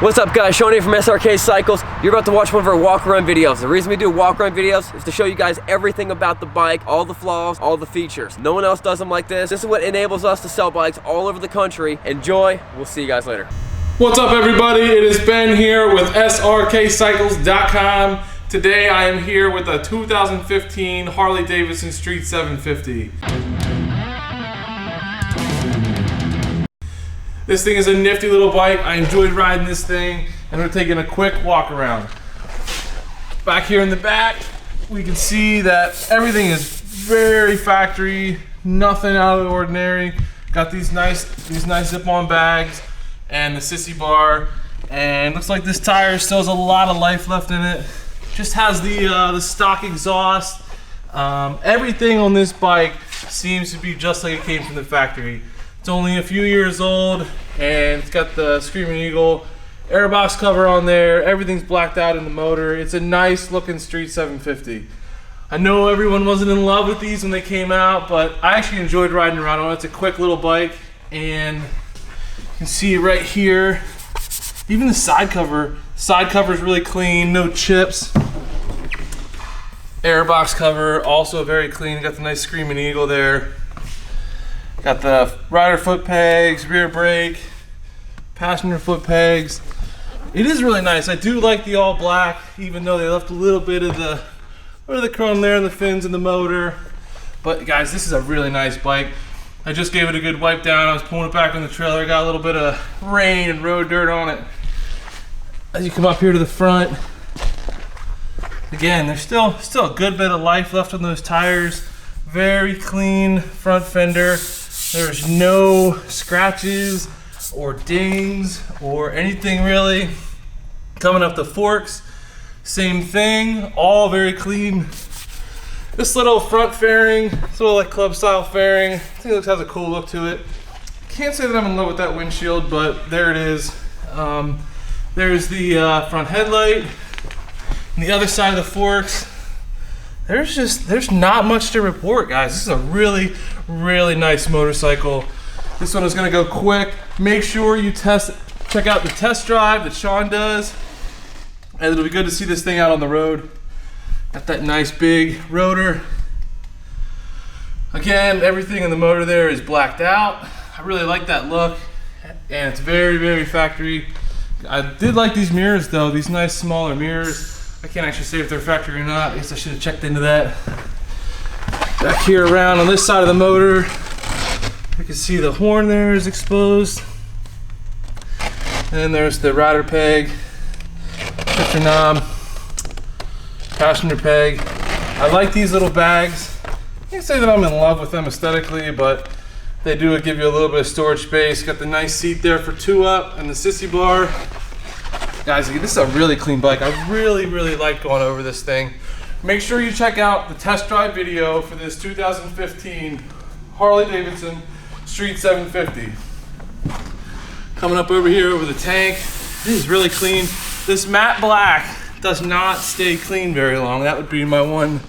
What's up guys, Sean here from Srkcycles. You're about to watch one of our walk around videos. The reason we do walk around videos is to show you guys everything about the bike, all the flaws, all the features. No one else does them like this. This is what enables us to sell bikes all over the country. Enjoy, we'll see you guys later. What's up everybody, it is Ben here with Srkcycles.com. Today I am here with a 2015 Harley Davidson Street 750. This thing is a nifty little bike. I enjoyed riding this thing, and we're taking a quick walk around. Back here in the back, we can see that everything is very factory, nothing out of the ordinary. Got these nice zip-on bags and the sissy bar, and looks like this tire still has a lot of life left in it. Just has the stock exhaust. Everything on this bike seems to be just like it came from the factory. It's only a few years old, and it's got the Screaming Eagle airbox cover on there. Everything's blacked out in the motor. It's a nice looking Street 750. I know everyone wasn't in love with these when they came out, but I actually enjoyed riding around on it. It's a quick little bike, and you can see right here, even the side cover is really clean, no chips. Airbox cover, also very clean. Got the nice Screaming Eagle there. Got the rider foot pegs, rear brake, passenger foot pegs. It is really nice. I do like the all black, even though they left a little bit of the chrome there in the fins and the motor. But guys, this is a really nice bike. I just gave it a good wipe down. I was pulling it back on the trailer. Got a little bit of rain and road dirt on it. As you come up here to the front, again, there's still a good bit of life left on those tires. Very clean front fender. There's no scratches or dings or anything really. Coming up the forks, same thing, all very clean. This little front fairing, it's a little like club style fairing. I think it has a cool look to it. Can't say that I'm in love with that windshield, but there it is. There's the front headlight. On the other side of the forks, there's not much to report, guys. This is a really nice motorcycle. This one is gonna go quick. Make sure you check out the test drive that Sean does, and it'll be good to see this thing out on the road. Got that nice big rotor. Again, everything in the motor there is blacked out. I really like that look, and it's very factory. I did like these mirrors though, these nice smaller mirrors. I can't actually say if they're factory or not. I guess I should have checked into that. Back here around on this side of the motor, you can see the horn there is exposed. And then there's the rider peg, shifter knob, passenger peg. I like these little bags. I can't say that I'm in love with them aesthetically, but they do give you a little bit of storage space. Got the nice seat there for 2-up and the sissy bar. Guys, this is a really clean bike. I really like going over this thing. Make sure you check out the test drive video for this 2015 Harley Davidson Street 750. Coming up over here over the tank. This is really clean. This matte black does not stay clean very long. That would be my one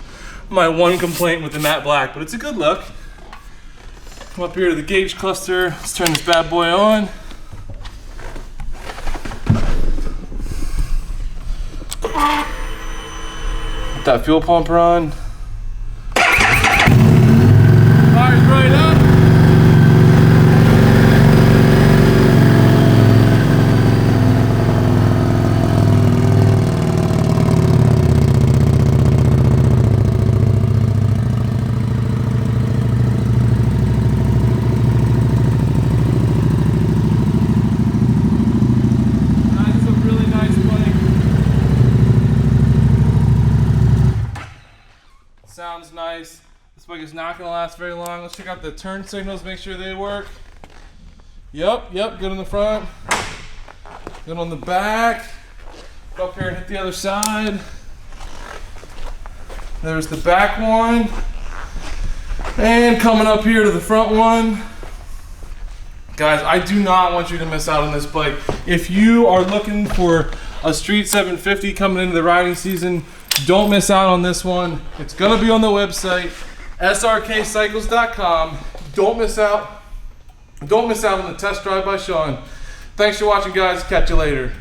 complaint with the matte black, but it's a good look. Come up here to the gauge cluster. Let's turn this bad boy on. Put that fuel pump on. Fires right up. Sounds nice. This bike is not going to last very long. Let's check out the turn signals, make sure they work. Yep, good on the front. Good on the back. Go up here and hit the other side. There's the back one. And coming up here to the front one. Guys, I do not want you to miss out on this bike. If you are looking for a Street 750 coming into the riding season, don't miss out on this one. It's gonna be on the website, Srkcycles.com. Don't miss out on the test drive by Sean. Thanks for watching, guys. Catch you later.